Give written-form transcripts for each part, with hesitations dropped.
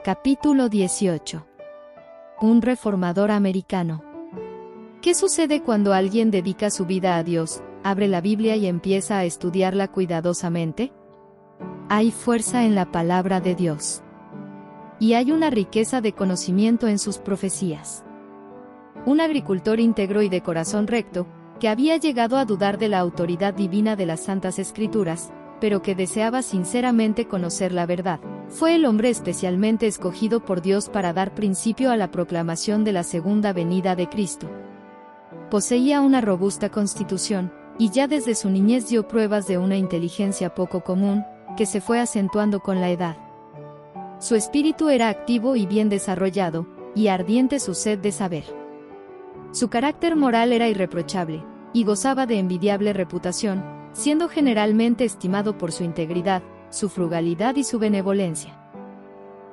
Capítulo 18. Un reformador americano. ¿Qué sucede cuando alguien dedica su vida a Dios, abre la Biblia y empieza a estudiarla cuidadosamente? Hay fuerza en la palabra de Dios. Y hay una riqueza de conocimiento en sus profecías. Un agricultor íntegro y de corazón recto, que había llegado a dudar de la autoridad divina de las Santas Escrituras, pero que deseaba sinceramente conocer la verdad, fue el hombre especialmente escogido por Dios para dar principio a la proclamación de la segunda venida de Cristo. Poseía una robusta constitución, y ya desde su niñez dio pruebas de una inteligencia poco común, que se fue acentuando con la edad. Su espíritu era activo y bien desarrollado, y ardiente su sed de saber. Su carácter moral era irreprochable, y gozaba de envidiable reputación, siendo generalmente estimado por su integridad, su frugalidad y su benevolencia.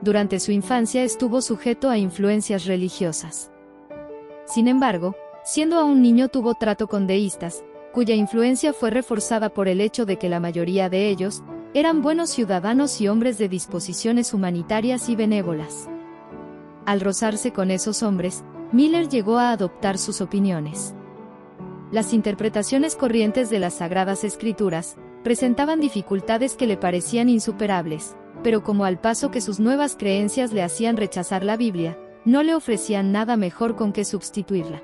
Durante su infancia estuvo sujeto a influencias religiosas. Sin embargo, siendo aún niño tuvo trato con deístas, cuya influencia fue reforzada por el hecho de que la mayoría de ellos eran buenos ciudadanos y hombres de disposiciones humanitarias y benévolas. Al rozarse con esos hombres, Miller llegó a adoptar sus opiniones. Las interpretaciones corrientes de las Sagradas Escrituras presentaban dificultades que le parecían insuperables, pero como al paso que sus nuevas creencias le hacían rechazar la Biblia, no le ofrecían nada mejor con que sustituirla.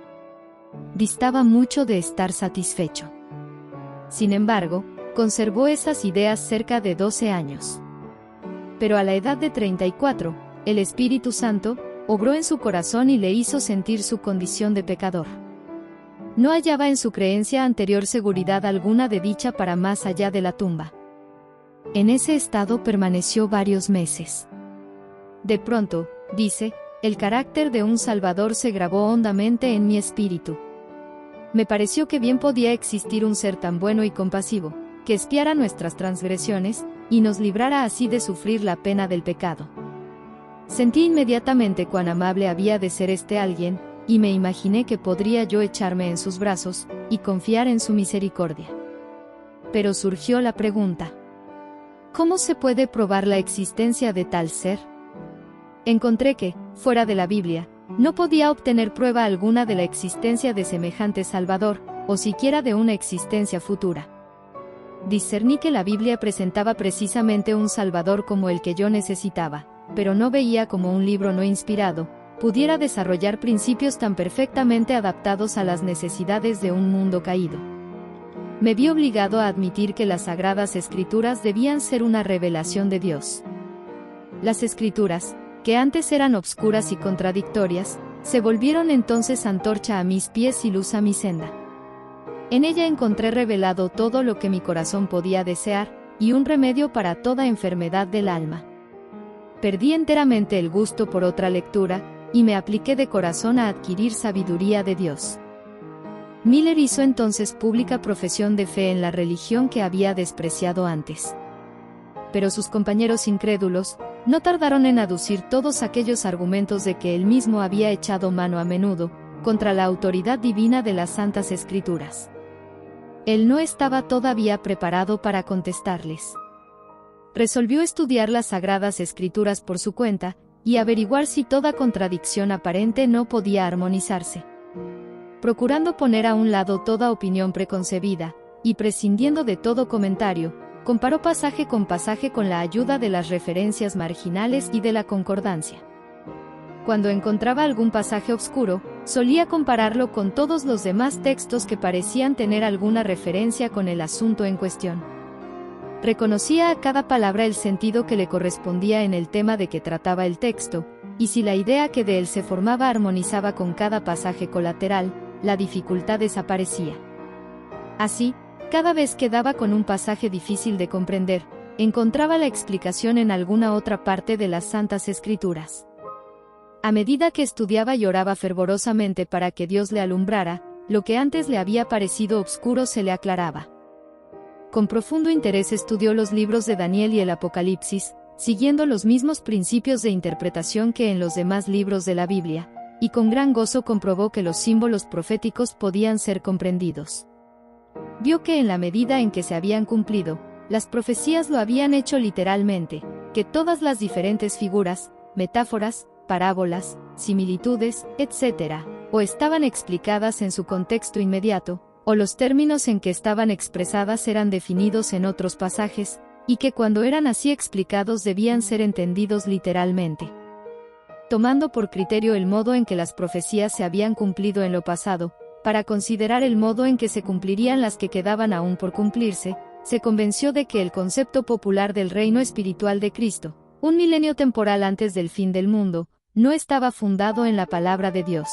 Distaba mucho de estar satisfecho. Sin embargo, conservó esas ideas cerca de 12 años. Pero a la edad de 34, el Espíritu Santo obró en su corazón y le hizo sentir su condición de pecador. No hallaba en su creencia anterior seguridad alguna de dicha para más allá de la tumba. En ese estado permaneció varios meses. De pronto, dice, el carácter de un Salvador se grabó hondamente en mi espíritu. Me pareció que bien podía existir un ser tan bueno y compasivo, que expiara nuestras transgresiones, y nos librara así de sufrir la pena del pecado. Sentí inmediatamente cuán amable había de ser este alguien, y me imaginé que podría yo echarme en sus brazos, y confiar en su misericordia. Pero surgió la pregunta: ¿cómo se puede probar la existencia de tal ser? Encontré que, fuera de la Biblia, no podía obtener prueba alguna de la existencia de semejante Salvador, o siquiera de una existencia futura. Discerní que la Biblia presentaba precisamente un Salvador como el que yo necesitaba, pero no veía como un libro no inspirado pudiera desarrollar principios tan perfectamente adaptados a las necesidades de un mundo caído. Me vi obligado a admitir que las Sagradas Escrituras debían ser una revelación de Dios. Las Escrituras, que antes eran obscuras y contradictorias, se volvieron entonces antorcha a mis pies y luz a mi senda. En ella encontré revelado todo lo que mi corazón podía desear, y un remedio para toda enfermedad del alma. Perdí enteramente el gusto por otra lectura, y me apliqué de corazón a adquirir sabiduría de Dios. Miller hizo entonces pública profesión de fe en la religión que había despreciado antes. Pero sus compañeros incrédulos no tardaron en aducir todos aquellos argumentos de que él mismo había echado mano a menudo, contra la autoridad divina de las Santas Escrituras. Él no estaba todavía preparado para contestarles. Resolvió estudiar las Sagradas Escrituras por su cuenta, y averiguar si toda contradicción aparente no podía armonizarse. Procurando poner a un lado toda opinión preconcebida, y prescindiendo de todo comentario, comparó pasaje con pasaje con la ayuda de las referencias marginales y de la concordancia. Cuando encontraba algún pasaje obscuro, solía compararlo con todos los demás textos que parecían tener alguna referencia con el asunto en cuestión. Reconocía a cada palabra el sentido que le correspondía en el tema de que trataba el texto, y si la idea que de él se formaba armonizaba con cada pasaje colateral, la dificultad desaparecía. Así, cada vez que daba con un pasaje difícil de comprender, encontraba la explicación en alguna otra parte de las Santas Escrituras. A medida que estudiaba y oraba fervorosamente para que Dios le alumbrara, lo que antes le había parecido obscuro se le aclaraba. Con profundo interés estudió los libros de Daniel y el Apocalipsis, siguiendo los mismos principios de interpretación que en los demás libros de la Biblia, y con gran gozo comprobó que los símbolos proféticos podían ser comprendidos. Vio que en la medida en que se habían cumplido, las profecías lo habían hecho literalmente, que todas las diferentes figuras, metáforas, parábolas, similitudes, etc., o estaban explicadas en su contexto inmediato, o los términos en que estaban expresadas eran definidos en otros pasajes, y que cuando eran así explicados debían ser entendidos literalmente. Tomando por criterio el modo en que las profecías se habían cumplido en lo pasado, para considerar el modo en que se cumplirían las que quedaban aún por cumplirse, se convenció de que el concepto popular del reino espiritual de Cristo, un milenio temporal antes del fin del mundo, no estaba fundado en la palabra de Dios.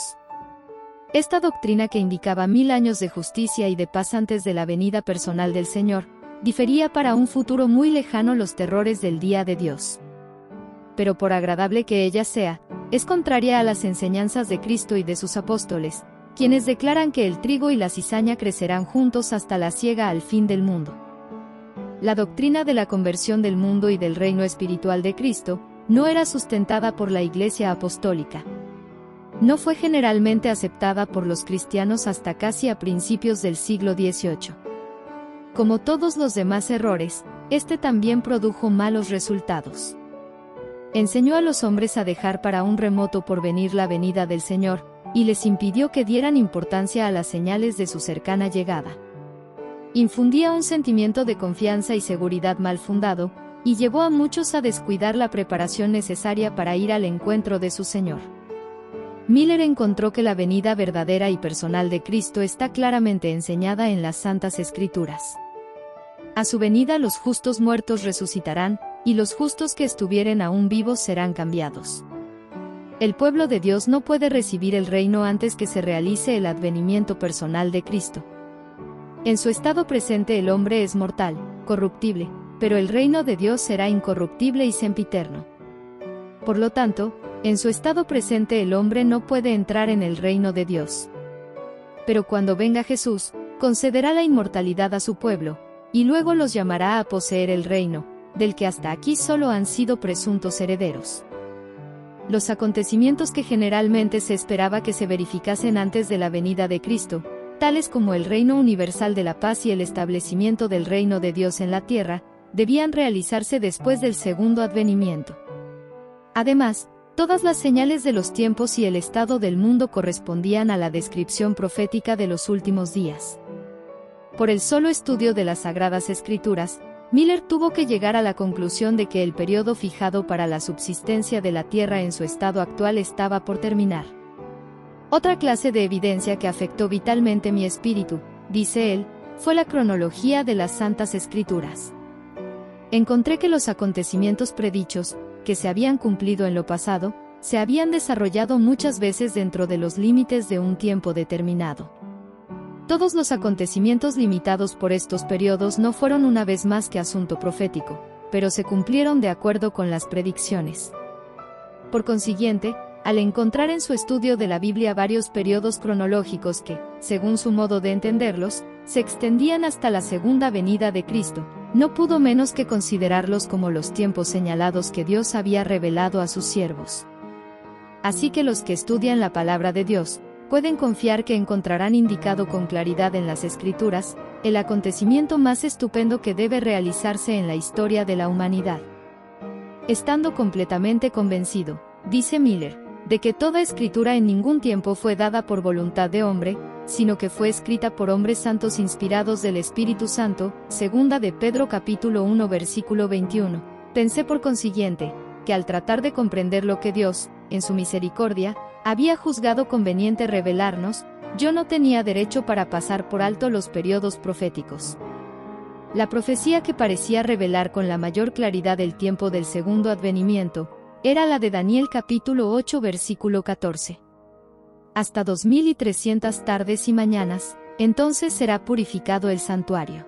Esta doctrina, que indicaba 1000 años de justicia y de paz antes de la venida personal del Señor, difería para un futuro muy lejano los terrores del día de Dios. Pero por agradable que ella sea, es contraria a las enseñanzas de Cristo y de sus apóstoles, quienes declaran que el trigo y la cizaña crecerán juntos hasta la siega al fin del mundo. La doctrina de la conversión del mundo y del reino espiritual de Cristo no era sustentada por la Iglesia apostólica. No fue generalmente aceptada por los cristianos hasta casi a principios del siglo XVIII. Como todos los demás errores, este también produjo malos resultados. Enseñó a los hombres a dejar para un remoto porvenir la venida del Señor, y les impidió que dieran importancia a las señales de su cercana llegada. Infundía un sentimiento de confianza y seguridad mal fundado, y llevó a muchos a descuidar la preparación necesaria para ir al encuentro de su Señor. Miller encontró que la venida verdadera y personal de Cristo está claramente enseñada en las Santas Escrituras. A su venida los justos muertos resucitarán, y los justos que estuvieren aún vivos serán cambiados. El pueblo de Dios no puede recibir el reino antes que se realice el advenimiento personal de Cristo. En su estado presente el hombre es mortal, corruptible, pero el reino de Dios será incorruptible y sempiterno. Por lo tanto, en su estado presente el hombre no puede entrar en el reino de Dios. Pero cuando venga Jesús, concederá la inmortalidad a su pueblo, y luego los llamará a poseer el reino, del que hasta aquí solo han sido presuntos herederos. Los acontecimientos que generalmente se esperaba que se verificasen antes de la venida de Cristo, tales como el reino universal de la paz y el establecimiento del reino de Dios en la tierra, debían realizarse después del segundo advenimiento. Además, todas las señales de los tiempos y el estado del mundo correspondían a la descripción profética de los últimos días. Por el solo estudio de las Sagradas Escrituras, Miller tuvo que llegar a la conclusión de que el periodo fijado para la subsistencia de la Tierra en su estado actual estaba por terminar. Otra clase de evidencia que afectó vitalmente mi espíritu, dice él, fue la cronología de las Santas Escrituras. Encontré que los acontecimientos predichos, que se habían cumplido en lo pasado, se habían desarrollado muchas veces dentro de los límites de un tiempo determinado. Todos los acontecimientos limitados por estos periodos no fueron una vez más que asunto profético, pero se cumplieron de acuerdo con las predicciones. Por consiguiente, al encontrar en su estudio de la Biblia varios periodos cronológicos que, según su modo de entenderlos, se extendían hasta la segunda venida de Cristo, no pudo menos que considerarlos como los tiempos señalados que Dios había revelado a sus siervos. Así que los que estudian la palabra de Dios, pueden confiar que encontrarán indicado con claridad en las Escrituras, el acontecimiento más estupendo que debe realizarse en la historia de la humanidad. Estando completamente convencido, dice Miller, de que toda escritura en ningún tiempo fue dada por voluntad de hombre, sino que fue escrita por hombres santos inspirados del Espíritu Santo, segunda de Pedro capítulo 1 versículo 21, pensé por consiguiente, que al tratar de comprender lo que Dios, en su misericordia, había juzgado conveniente revelarnos, yo no tenía derecho para pasar por alto los periodos proféticos. La profecía que parecía revelar con la mayor claridad el tiempo del segundo advenimiento, era la de Daniel capítulo 8 versículo 14. Hasta 2300 tardes y mañanas, entonces será purificado el santuario.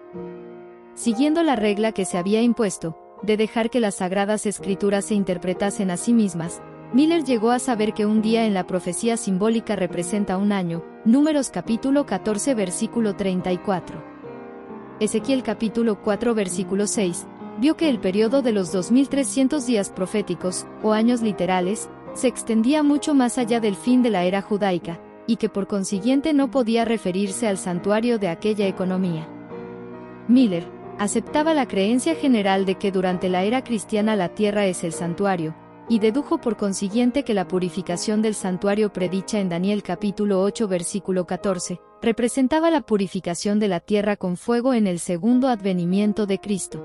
Siguiendo la regla que se había impuesto, de dejar que las Sagradas Escrituras se interpretasen a sí mismas, Miller llegó a saber que un día en la profecía simbólica representa un año, Números capítulo 14 versículo 34. Ezequiel capítulo 4 versículo 6, vio que el periodo de los 2300 días proféticos, o años literales, se extendía mucho más allá del fin de la era judaica, y que por consiguiente no podía referirse al santuario de aquella economía. Miller aceptaba la creencia general de que durante la era cristiana la tierra es el santuario, y dedujo por consiguiente que la purificación del santuario predicha en Daniel capítulo 8 versículo 14, representaba la purificación de la tierra con fuego en el segundo advenimiento de Cristo.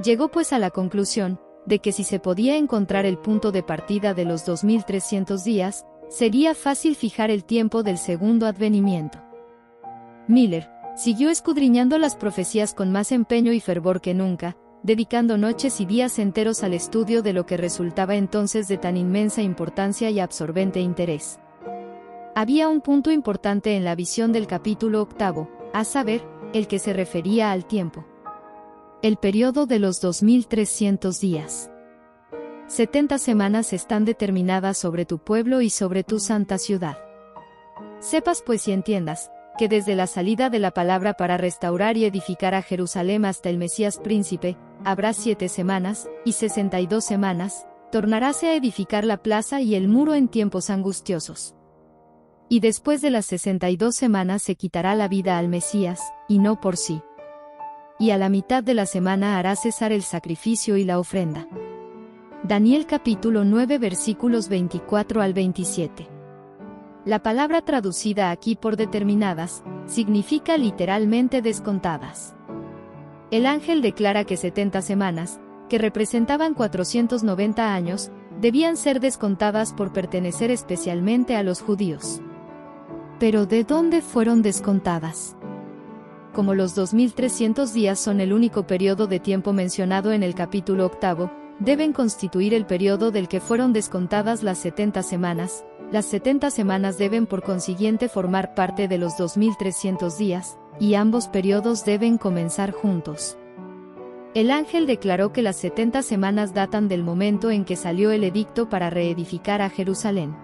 Llegó pues a la conclusión de que si se podía encontrar el punto de partida de los 2300 días, sería fácil fijar el tiempo del segundo advenimiento. Miller siguió escudriñando las profecías con más empeño y fervor que nunca, dedicando noches y días enteros al estudio de lo que resultaba entonces de tan inmensa importancia y absorbente interés. Había un punto importante en la visión del capítulo 8, a saber, el que se refería al tiempo. El periodo de los 2300 días. 70 semanas están determinadas sobre tu pueblo y sobre tu santa ciudad. Sepas pues y entiendas, que desde la salida de la palabra para restaurar y edificar a Jerusalén hasta el Mesías príncipe, habrá 7 semanas, y 62 semanas, tornaráse a edificar la plaza y el muro en tiempos angustiosos. Y después de las 62 semanas se quitará la vida al Mesías, y no por sí. Y a la mitad de la semana hará cesar el sacrificio y la ofrenda. Daniel capítulo 9 versículos 24 al 27. La palabra traducida aquí por determinadas, significa literalmente descontadas. El ángel declara que 70 semanas, que representaban 490 años, debían ser descontadas por pertenecer especialmente a los judíos. Pero ¿de dónde fueron descontadas? Como los 2300 días son el único periodo de tiempo mencionado en el capítulo 8, deben constituir el periodo del que fueron descontadas las 70 semanas. Las 70 semanas deben por consiguiente formar parte de los 2300 días, y ambos periodos deben comenzar juntos. El ángel declaró que las 70 semanas datan del momento en que salió el edicto para reedificar a Jerusalén.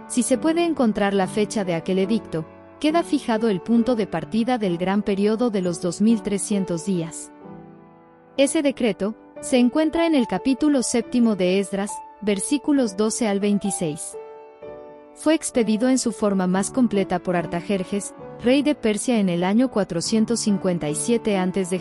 Si se puede encontrar la fecha de aquel edicto, queda fijado el punto de partida del gran periodo de los 2300 días. Ese decreto se encuentra en el capítulo 7 de Esdras, versículos 12 al 26. Fue expedido en su forma más completa por Artajerjes, rey de Persia en el año 457 a.C.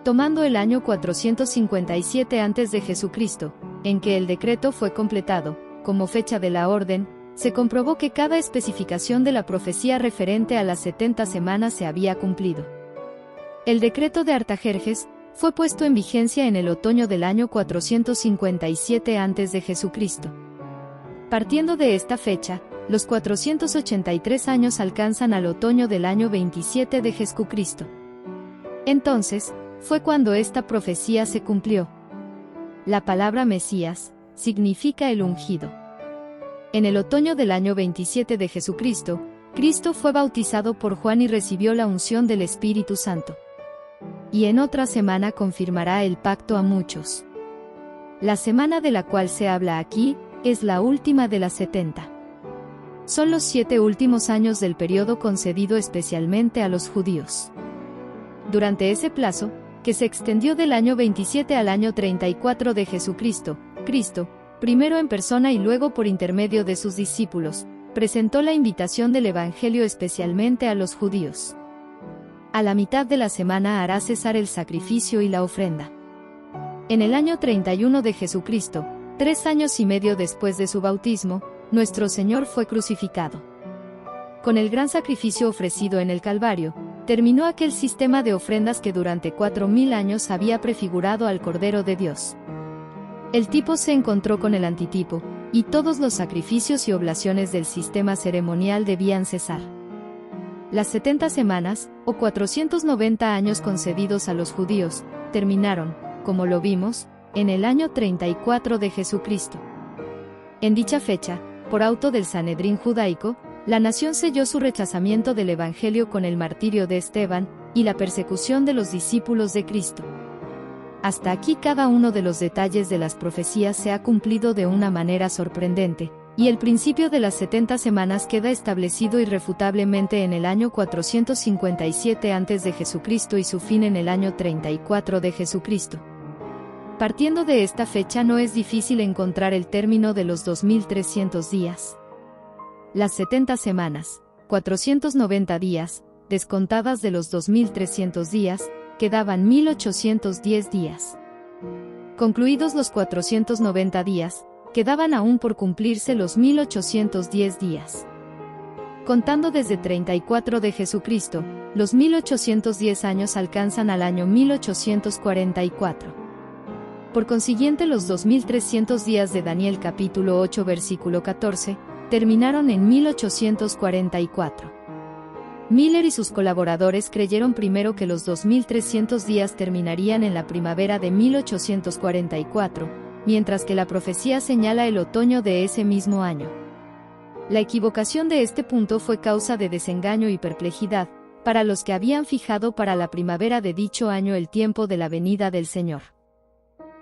Tomando el año 457 a.C., en que el decreto fue completado, como fecha de la orden, se comprobó que cada especificación de la profecía referente a las 70 semanas se había cumplido. El decreto de Artajerjes fue puesto en vigencia en el otoño del año 457 a.C. Partiendo de esta fecha, los 483 años alcanzan al otoño del año 27 de Jesucristo. Entonces, fue cuando esta profecía se cumplió. La palabra Mesías significa el ungido. En el otoño del año 27 de Jesucristo, Cristo fue bautizado por Juan y recibió la unción del Espíritu Santo. Y en otra semana confirmará el pacto a muchos. La semana de la cual se habla aquí, es la última de las 70. Son los 7 últimos años del periodo concedido especialmente a los judíos. Durante ese plazo, que se extendió del año 27 al año 34 de Jesucristo, Cristo, primero en persona y luego por intermedio de sus discípulos, presentó la invitación del Evangelio especialmente a los judíos. A la mitad de la semana hará cesar el sacrificio y la ofrenda. En el año 31 de Jesucristo, 3 años y medio después de su bautismo, nuestro Señor fue crucificado. Con el gran sacrificio ofrecido en el Calvario, terminó aquel sistema de ofrendas que durante 4000 años había prefigurado al Cordero de Dios. El tipo se encontró con el antitipo, y todos los sacrificios y oblaciones del sistema ceremonial debían cesar. Las 70 semanas, o 490 años concedidos a los judíos, terminaron, como lo vimos, en el año 34 de Jesucristo. En dicha fecha, por auto del Sanedrín judaico, la nación selló su rechazamiento del Evangelio con el martirio de Esteban, y la persecución de los discípulos de Cristo. Hasta aquí cada uno de los detalles de las profecías se ha cumplido de una manera sorprendente, y el principio de las 70 semanas queda establecido irrefutablemente en el año 457 a.C. y su fin en el año 34 de Jesucristo. Partiendo de esta fecha no es difícil encontrar el término de los 2300 días. Las 70 semanas, 490 días, descontadas de los 2300 días, quedaban 1810 días. Concluidos los 490 días, quedaban aún por cumplirse los 1810 días. Contando desde 34 de Jesucristo, los 1810 años alcanzan al año 1844. Por consiguiente, los 2300 días de Daniel capítulo 8 versículo 14, terminaron en 1844. Miller y sus colaboradores creyeron primero que los 2300 días terminarían en la primavera de 1844, mientras que la profecía señala el otoño de ese mismo año. La equivocación de este punto fue causa de desengaño y perplejidad, para los que habían fijado para la primavera de dicho año el tiempo de la venida del Señor.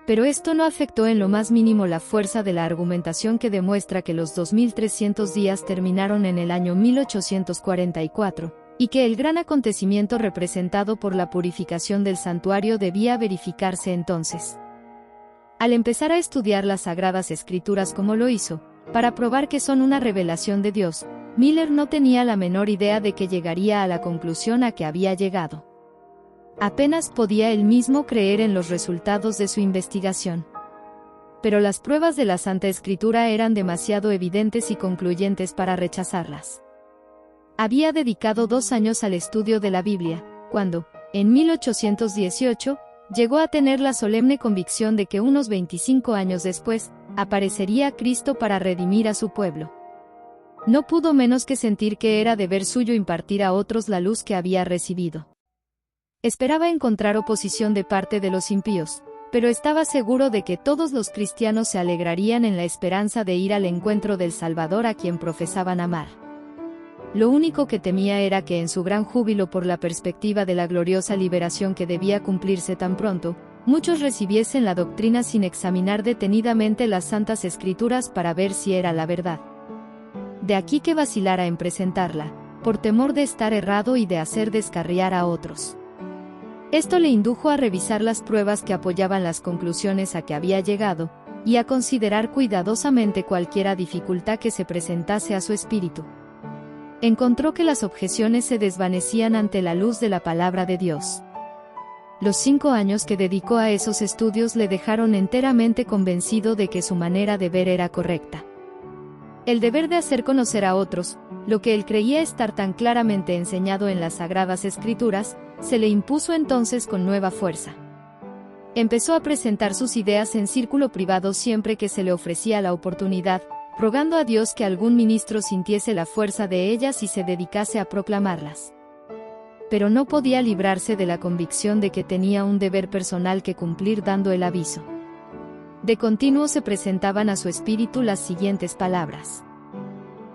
Pero esto no afectó en lo más mínimo la fuerza de la argumentación que demuestra que los 2300 días terminaron en el año 1844, y que el gran acontecimiento representado por la purificación del santuario debía verificarse entonces. Al empezar a estudiar las Sagradas Escrituras como lo hizo, para probar que son una revelación de Dios, Miller no tenía la menor idea de que llegaría a la conclusión a que había llegado. Apenas podía él mismo creer en los resultados de su investigación. Pero las pruebas de la Santa Escritura eran demasiado evidentes y concluyentes para rechazarlas. Había dedicado 2 años al estudio de la Biblia, cuando, en 1818, llegó a tener la solemne convicción de que unos 25 años después, aparecería Cristo para redimir a su pueblo. No pudo menos que sentir que era deber suyo impartir a otros la luz que había recibido. Esperaba encontrar oposición de parte de los impíos, pero estaba seguro de que todos los cristianos se alegrarían en la esperanza de ir al encuentro del Salvador a quien profesaban amar. Lo único que temía era que en su gran júbilo por la perspectiva de la gloriosa liberación que debía cumplirse tan pronto, muchos recibiesen la doctrina sin examinar detenidamente las Santas Escrituras para ver si era la verdad. De aquí que vacilara en presentarla, por temor de estar errado y de hacer descarriar a otros. Esto le indujo a revisar las pruebas que apoyaban las conclusiones a que había llegado, y a considerar cuidadosamente cualquiera dificultad que se presentase a su espíritu. Encontró que las objeciones se desvanecían ante la luz de la palabra de Dios. Los 5 años que dedicó a esos estudios le dejaron enteramente convencido de que su manera de ver era correcta. El deber de hacer conocer a otros, lo que él creía estar tan claramente enseñado en las Sagradas Escrituras, se le impuso entonces con nueva fuerza. Empezó a presentar sus ideas en círculo privado siempre que se le ofrecía la oportunidad, rogando a Dios que algún ministro sintiese la fuerza de ellas y se dedicase a proclamarlas. Pero no podía librarse de la convicción de que tenía un deber personal que cumplir dando el aviso. De continuo se presentaban a su espíritu las siguientes palabras: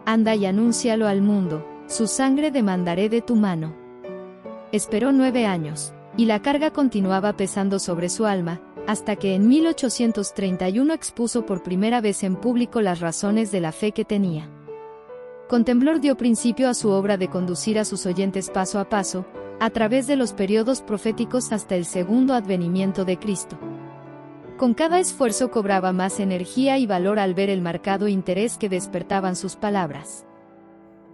«Anda y anúncialo al mundo, su sangre demandaré de tu mano». Esperó 9 años, y la carga continuaba pesando sobre su alma, hasta que en 1831 expuso por primera vez en público las razones de la fe que tenía. Con temblor dio principio a su obra de conducir a sus oyentes paso a paso, a través de los periodos proféticos hasta el segundo advenimiento de Cristo. Con cada esfuerzo cobraba más energía y valor al ver el marcado interés que despertaban sus palabras.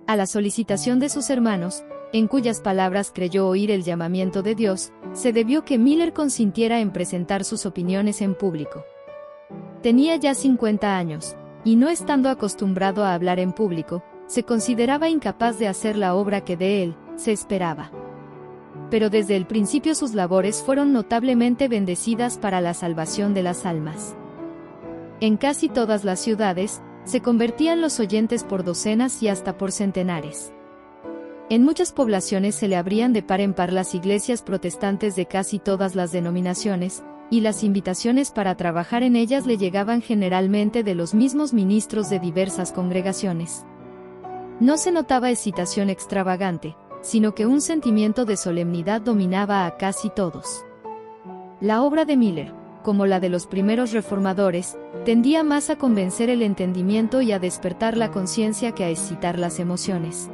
A la solicitación de sus hermanos, en cuyas palabras creyó oír el llamamiento de Dios, se debió que Miller consintiera en presentar sus opiniones en público. Tenía ya 50 años, y no estando acostumbrado a hablar en público, se consideraba incapaz de hacer la obra que de él se esperaba. Pero desde el principio sus labores fueron notablemente bendecidas para la salvación de las almas. En casi todas las ciudades, se convertían los oyentes por docenas y hasta por centenares. En muchas poblaciones se le abrían de par en par las iglesias protestantes de casi todas las denominaciones, y las invitaciones para trabajar en ellas le llegaban generalmente de los mismos ministros de diversas congregaciones. No se notaba excitación extravagante, sino que un sentimiento de solemnidad dominaba a casi todos. La obra de Miller, como la de los primeros reformadores, tendía más a convencer el entendimiento y a despertar la conciencia que a excitar las emociones.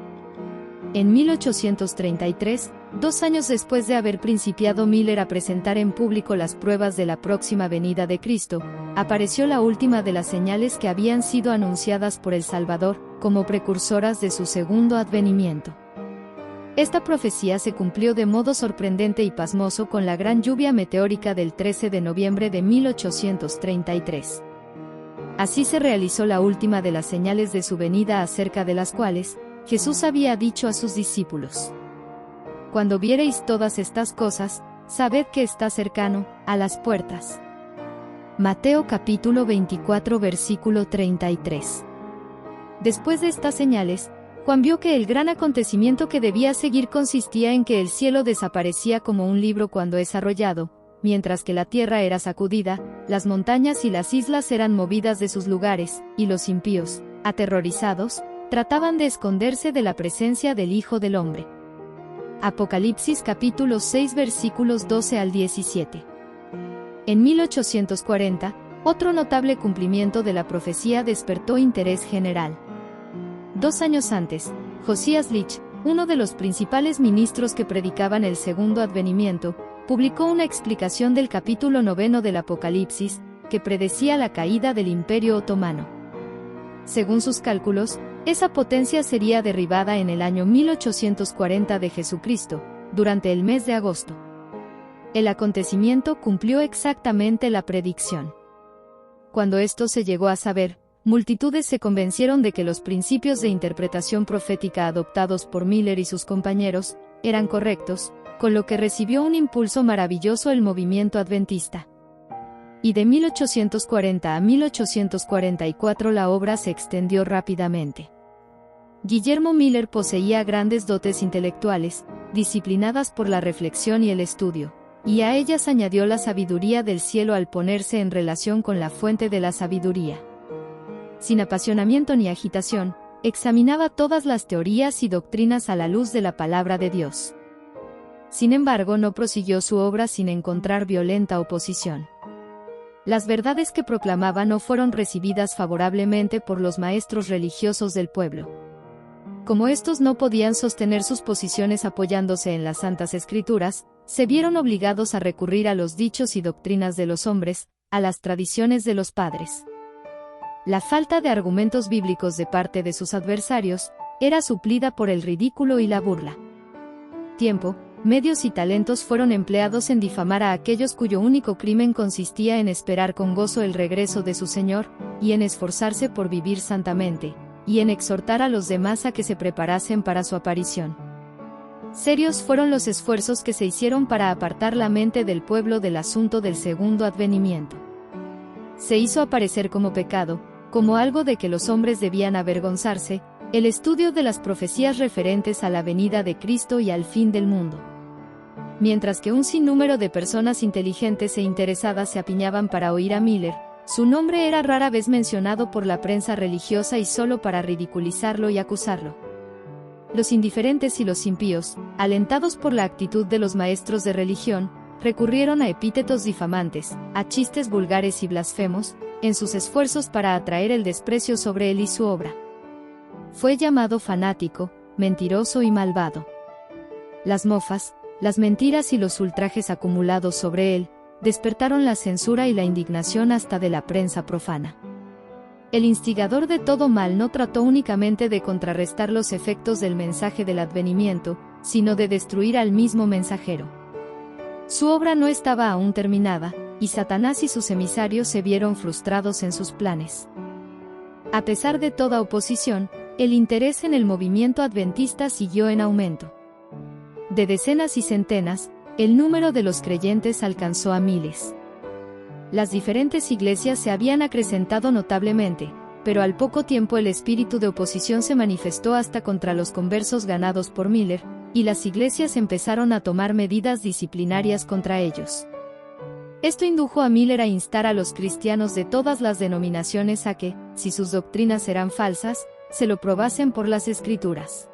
En 1833, 2 años después de haber principiado Miller a presentar en público las pruebas de la próxima venida de Cristo, apareció la última de las señales que habían sido anunciadas por el Salvador, como precursoras de su segundo advenimiento. Esta profecía se cumplió de modo sorprendente y pasmoso con la gran lluvia meteórica del 13 de noviembre de 1833. Así se realizó la última de las señales de su venida, acerca de las cuales Jesús había dicho a sus discípulos: Cuando viereis todas estas cosas, sabed que está cercano, a las puertas. Mateo capítulo 24 versículo 33. Después de estas señales, Juan vio que el gran acontecimiento que debía seguir consistía en que el cielo desaparecía como un libro cuando es arrollado, mientras que la tierra era sacudida, las montañas y las islas eran movidas de sus lugares, y los impíos, aterrorizados, trataban de esconderse de la presencia del Hijo del Hombre. Apocalipsis capítulo 6 versículos 12 al 17. En 1840, otro notable cumplimiento de la profecía despertó interés general. 2 años antes, Josías Litch, uno de los principales ministros que predicaban el segundo advenimiento, publicó una explicación del capítulo 9 del Apocalipsis, que predecía la caída del Imperio Otomano. Según sus cálculos, esa potencia sería derribada en el año 1840 de Jesucristo, durante el mes de agosto. El acontecimiento cumplió exactamente la predicción. Cuando esto se llegó a saber, multitudes se convencieron de que los principios de interpretación profética adoptados por Miller y sus compañeros eran correctos, con lo que recibió un impulso maravilloso el movimiento adventista. Y de 1840 a 1844 la obra se extendió rápidamente. Guillermo Miller poseía grandes dotes intelectuales, disciplinadas por la reflexión y el estudio, y a ellas añadió la sabiduría del cielo al ponerse en relación con la fuente de la sabiduría. Sin apasionamiento ni agitación, examinaba todas las teorías y doctrinas a la luz de la palabra de Dios. Sin embargo, no prosiguió su obra sin encontrar violenta oposición. Las verdades que proclamaba no fueron recibidas favorablemente por los maestros religiosos del pueblo. Como estos no podían sostener sus posiciones apoyándose en las Santas Escrituras, se vieron obligados a recurrir a los dichos y doctrinas de los hombres, a las tradiciones de los padres. La falta de argumentos bíblicos de parte de sus adversarios era suplida por el ridículo y la burla. Tiempo, medios y talentos fueron empleados en difamar a aquellos cuyo único crimen consistía en esperar con gozo el regreso de su Señor, y en esforzarse por vivir santamente, y en exhortar a los demás a que se preparasen para su aparición. Serios fueron los esfuerzos que se hicieron para apartar la mente del pueblo del asunto del segundo advenimiento. Se hizo aparecer como pecado, como algo de que los hombres debían avergonzarse, el estudio de las profecías referentes a la venida de Cristo y al fin del mundo. Mientras que un sinnúmero de personas inteligentes e interesadas se apiñaban para oír a Miller, su nombre era rara vez mencionado por la prensa religiosa y solo para ridiculizarlo y acusarlo. Los indiferentes y los impíos, alentados por la actitud de los maestros de religión, recurrieron a epítetos difamantes, a chistes vulgares y blasfemos, en sus esfuerzos para atraer el desprecio sobre él y su obra. Fue llamado fanático, mentiroso y malvado. Las mofas, las mentiras y los ultrajes acumulados sobre él, despertaron la censura y la indignación hasta de la prensa profana. El instigador de todo mal no trató únicamente de contrarrestar los efectos del mensaje del advenimiento, sino de destruir al mismo mensajero. Su obra no estaba aún terminada, y Satanás y sus emisarios se vieron frustrados en sus planes. A pesar de toda oposición, el interés en el movimiento adventista siguió en aumento. De decenas y centenas, el número de los creyentes alcanzó a miles. Las diferentes iglesias se habían acrecentado notablemente, pero al poco tiempo el espíritu de oposición se manifestó hasta contra los conversos ganados por Miller, y las iglesias empezaron a tomar medidas disciplinarias contra ellos. Esto indujo a Miller a instar a los cristianos de todas las denominaciones a que, si sus doctrinas eran falsas, se lo probasen por las Escrituras.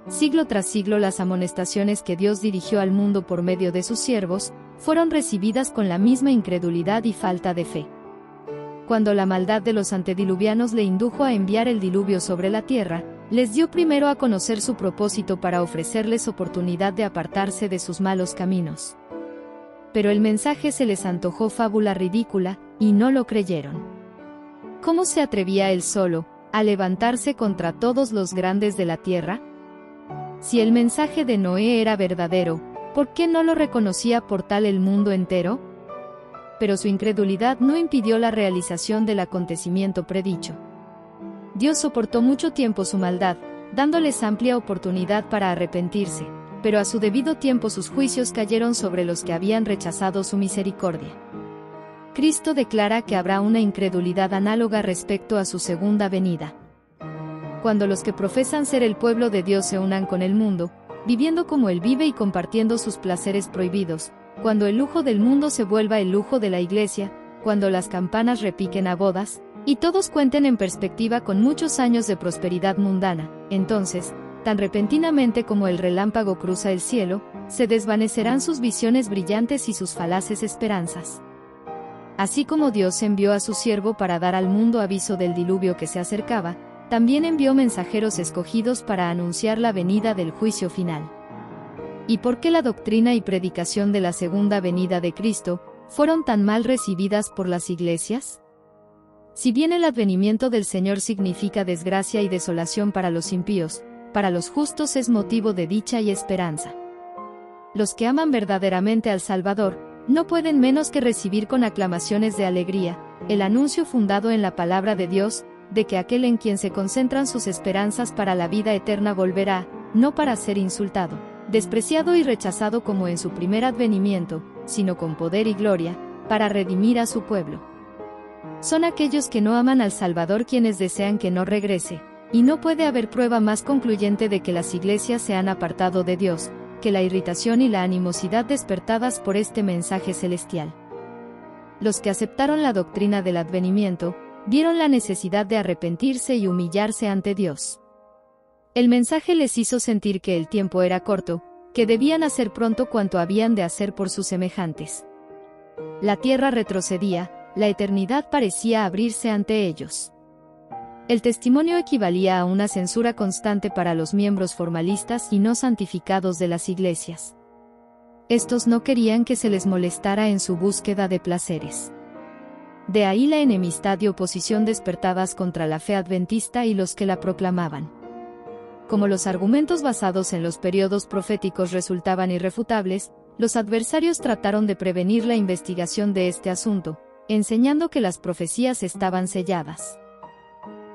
Siglo tras siglo las amonestaciones que Dios dirigió al mundo por medio de sus siervos, fueron recibidas con la misma incredulidad y falta de fe. Cuando la maldad de los antediluvianos le indujo a enviar el diluvio sobre la tierra, les dio primero a conocer su propósito para ofrecerles oportunidad de apartarse de sus malos caminos. Pero el mensaje se les antojó fábula ridícula, y no lo creyeron. ¿Cómo se atrevía él solo a levantarse contra todos los grandes de la tierra? Si el mensaje de Noé era verdadero, ¿por qué no lo reconocía por tal el mundo entero? Pero su incredulidad no impidió la realización del acontecimiento predicho. Dios soportó mucho tiempo su maldad, dándoles amplia oportunidad para arrepentirse, pero a su debido tiempo sus juicios cayeron sobre los que habían rechazado su misericordia. Cristo declara que habrá una incredulidad análoga respecto a su segunda venida. Cuando los que profesan ser el pueblo de Dios se unan con el mundo, viviendo como Él vive y compartiendo sus placeres prohibidos, cuando el lujo del mundo se vuelva el lujo de la iglesia, cuando las campanas repiquen a bodas, y todos cuenten en perspectiva con muchos años de prosperidad mundana, entonces, tan repentinamente como el relámpago cruza el cielo, se desvanecerán sus visiones brillantes y sus falaces esperanzas. Así como Dios envió a su siervo para dar al mundo aviso del diluvio que se acercaba, también envió mensajeros escogidos para anunciar la venida del juicio final. ¿Y por qué la doctrina y predicación de la segunda venida de Cristo fueron tan mal recibidas por las iglesias? Si bien el advenimiento del Señor significa desgracia y desolación para los impíos, para los justos es motivo de dicha y esperanza. Los que aman verdaderamente al Salvador, no pueden menos que recibir con aclamaciones de alegría el anuncio fundado en la palabra de Dios, de que aquel en quien se concentran sus esperanzas para la vida eterna volverá, no para ser insultado, despreciado y rechazado como en su primer advenimiento, sino con poder y gloria, para redimir a su pueblo. Son aquellos que no aman al Salvador quienes desean que no regrese, y no puede haber prueba más concluyente de que las iglesias se han apartado de Dios, que la irritación y la animosidad despertadas por este mensaje celestial. Los que aceptaron la doctrina del advenimiento, vieron la necesidad de arrepentirse y humillarse ante Dios. El mensaje les hizo sentir que el tiempo era corto, que debían hacer pronto cuanto habían de hacer por sus semejantes. La tierra retrocedía, la eternidad parecía abrirse ante ellos. El testimonio equivalía a una censura constante para los miembros formalistas y no santificados de las iglesias. Estos no querían que se les molestara en su búsqueda de placeres. De ahí la enemistad y oposición despertadas contra la fe adventista y los que la proclamaban. Como los argumentos basados en los periodos proféticos resultaban irrefutables, los adversarios trataron de prevenir la investigación de este asunto, enseñando que las profecías estaban selladas.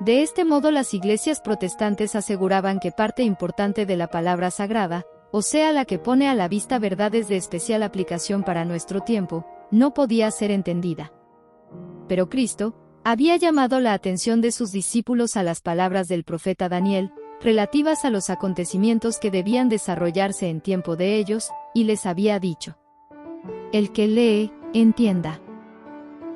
De este modo las iglesias protestantes aseguraban que parte importante de la palabra sagrada, o sea la que pone a la vista verdades de especial aplicación para nuestro tiempo, no podía ser entendida. Pero Cristo había llamado la atención de sus discípulos a las palabras del profeta Daniel, relativas a los acontecimientos que debían desarrollarse en tiempo de ellos, y les había dicho: el que lee, entienda.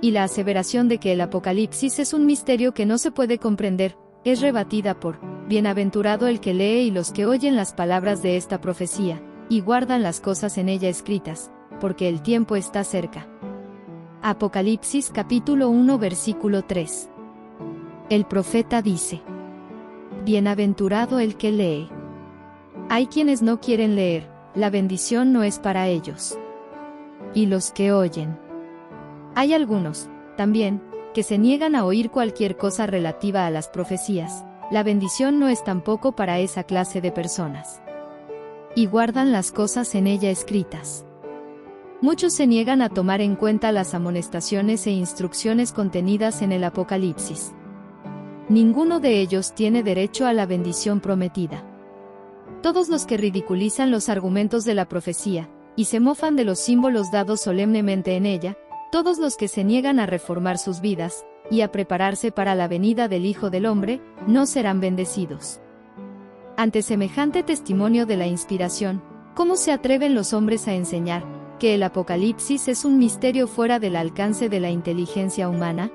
Y la aseveración de que el Apocalipsis es un misterio que no se puede comprender, es rebatida por: bienaventurado el que lee y los que oyen las palabras de esta profecía, y guardan las cosas en ella escritas, porque el tiempo está cerca. Apocalipsis capítulo 1 versículo 3. El profeta dice: bienaventurado el que lee. Hay quienes no quieren leer, la bendición no es para ellos. Y los que oyen. Hay algunos, también, que se niegan a oír cualquier cosa relativa a las profecías, la bendición no es tampoco para esa clase de personas. Y guardan las cosas en ella escritas. Muchos se niegan a tomar en cuenta las amonestaciones e instrucciones contenidas en el Apocalipsis. Ninguno de ellos tiene derecho a la bendición prometida. Todos los que ridiculizan los argumentos de la profecía, y se mofan de los símbolos dados solemnemente en ella, todos los que se niegan a reformar sus vidas, y a prepararse para la venida del Hijo del Hombre, no serán bendecidos. Ante semejante testimonio de la inspiración, ¿cómo se atreven los hombres a enseñar que el Apocalipsis es un misterio fuera del alcance de la inteligencia humana?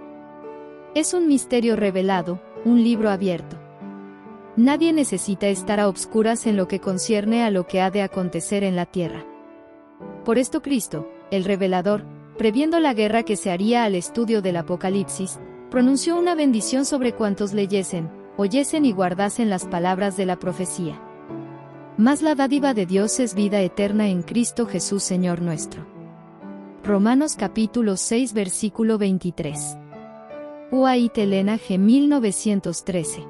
Es un misterio revelado, un libro abierto. Nadie necesita estar a obscuras en lo que concierne a lo que ha de acontecer en la tierra. Por esto Cristo, el revelador, previendo la guerra que se haría al estudio del Apocalipsis, pronunció una bendición sobre cuantos leyesen, oyesen y guardasen las palabras de la profecía. Mas la dádiva de Dios es vida eterna en Cristo Jesús Señor nuestro. Romanos capítulo 6 versículo 23. UAIT Elena G 1913.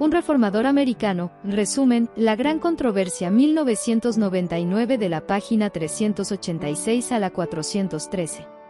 Un reformador americano, resumen, la gran controversia 1999 de la página 386 a la 413.